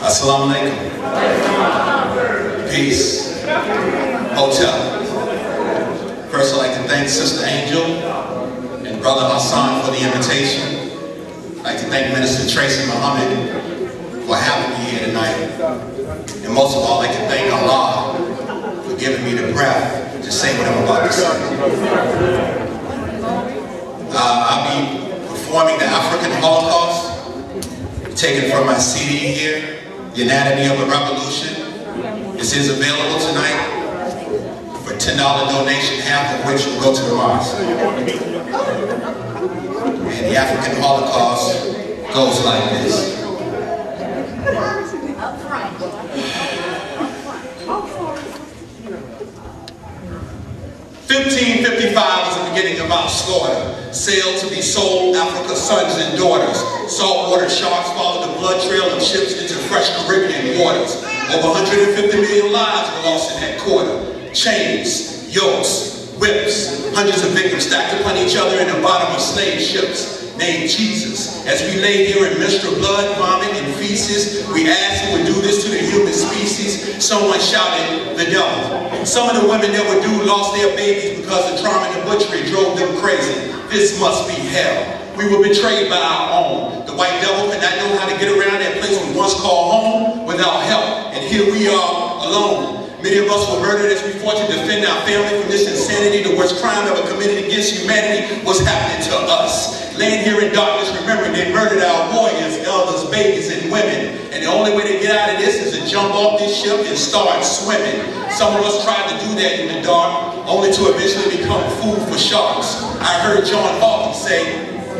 Assalamu alaikum. Peace. Hotel. First, I'd like to thank Sister Angel and Brother Hassan for the invitation. I'd like to thank Minister Tracy Muhammad for having me here tonight. And most of all, I'd like to thank Allah for giving me the breath to say what I'm about to say. I'll be performing the African Holocaust, taken from my CD here, The Anatomy of a Revolution. This is available tonight for $10 donation, half of which will go to the mosque. And the African Holocaust goes like this. 1555 was the beginning of our slaughter. Sailed to be sold, Africa's sons and daughters. Saltwater sharks followed the blood trail of ships into fresh Caribbean waters. Over 150 million lives were lost in that quarter. Chains, yokes, whips, hundreds of victims stacked upon each other in the bottom of slave ships named Jesus. As we lay here in menstrual blood, vomit, and feces, we asked who would do this to the human species. Someone shouted, the devil. Some of the women that were due lost their babies because the trauma and the butchery drove them crazy. This must be hell. We were betrayed by our own. The white devil could not know how to get around that place we once called home without help. And here we are, alone. Many of us were murdered as we fought to defend our family from this insanity. The worst crime ever committed against humanity was happening to us. Laying here in darkness, remembering they murdered our warriors, elders, babies, and women. And the only way to get out of this is to jump off this ship and start swimming. Some of us tried to do that in the dark, only to eventually become food for sharks. I heard John Hawkins say,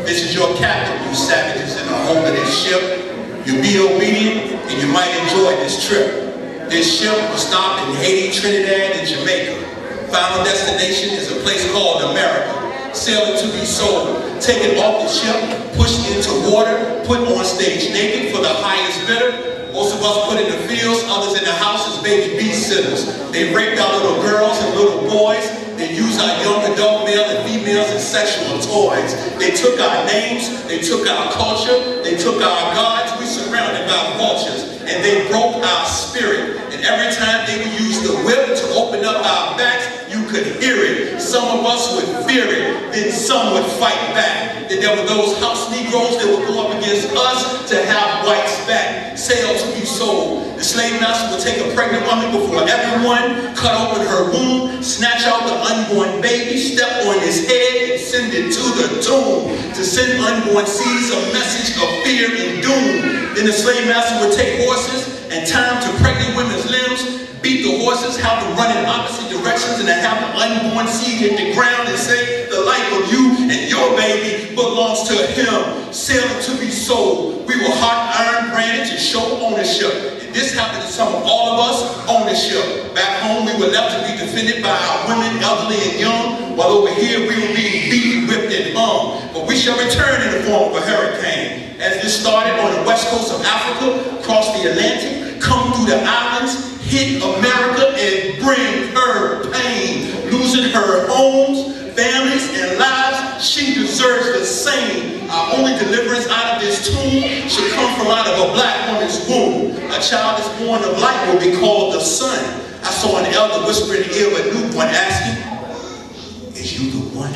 this is your captain, you savages in the hold of this ship. You be obedient, and you might enjoy this trip. This ship will stop in Haiti, Trinidad, and Jamaica. Final destination is a place called America. Sailing to be sold, taken off the ship, pushed into water, put on stage naked for the highest bidder. Most of us put in the fields, others in the house as baby babysitters. They raped our little girls and little boys. They used our young adult male and females as sexual toys. They took our names, they took our culture, they took our gods. We surrounded by vultures, and they broke our spirit. And every time they would use the whip to open up our backs, you could hear it. Some of us would fear it, then some would fight back. Then there were those house Negroes that would go up against us to have whites back. Sale to be sold. The slave master would take a pregnant woman before everyone, cut open her womb, snatch out the unborn baby, step on his head, and send it to the tomb. To send unborn seeds a message of fear and doom. Then the slave master would take horses and tie them to pregnant women's limbs, beat the horses, have them run in opposite directions, and then have the unborn seed hit the ground and say, the life of you and your baby belongs to him. Sailing to be sold. We were hot iron branded to show ownership. And this happened to some of all of us, ownership. Back home, we were left to be defended by our women, elderly and young, while over here we were being beaten, whipped, and hung. But we shall return in the form of a hurricane. As this started on the west coast of Africa, cross the Atlantic, come through the islands, hit America, and bring her pain. Losing her homes, families, and lives, she deserves the same. Our only deliverance out of this tomb should come from out of a black woman's womb. A child is born of light will be called the son. I saw an elder whisper in the ear of a newborn asking, is you the one?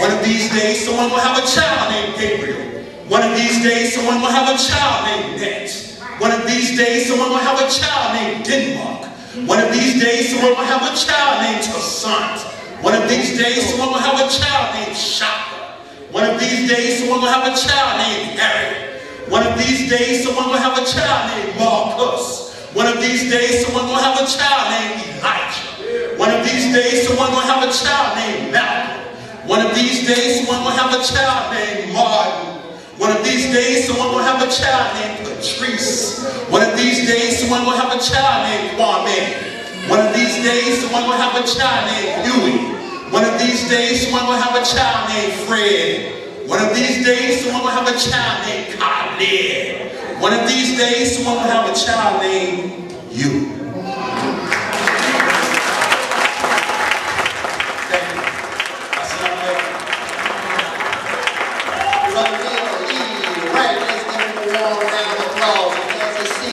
One of these days, someone will have a child named Gabriel. One of these days, someone will have a child named Nets. One of these days, someone will have a child named Denmark. One of these days, someone will have a child named Toussaint. One of these days, someone will have a child named Shaka. One of these days, someone will have a child named Harry. One of these days, someone will have a child named Marcus. One of these days, someone will have a child named Elijah. One of these days, someone will have a child named Malcolm. One of these days, someone will have a child named Martin. One of these days, someone will have a child named Patrice. One of these days, someone will have a child named Kwame. One of these days, someone will have a child named Huey. One of these days, someone will have a child named Fred. One of these days, someone will have a child named Khaled. One of these days, someone will have a child named you.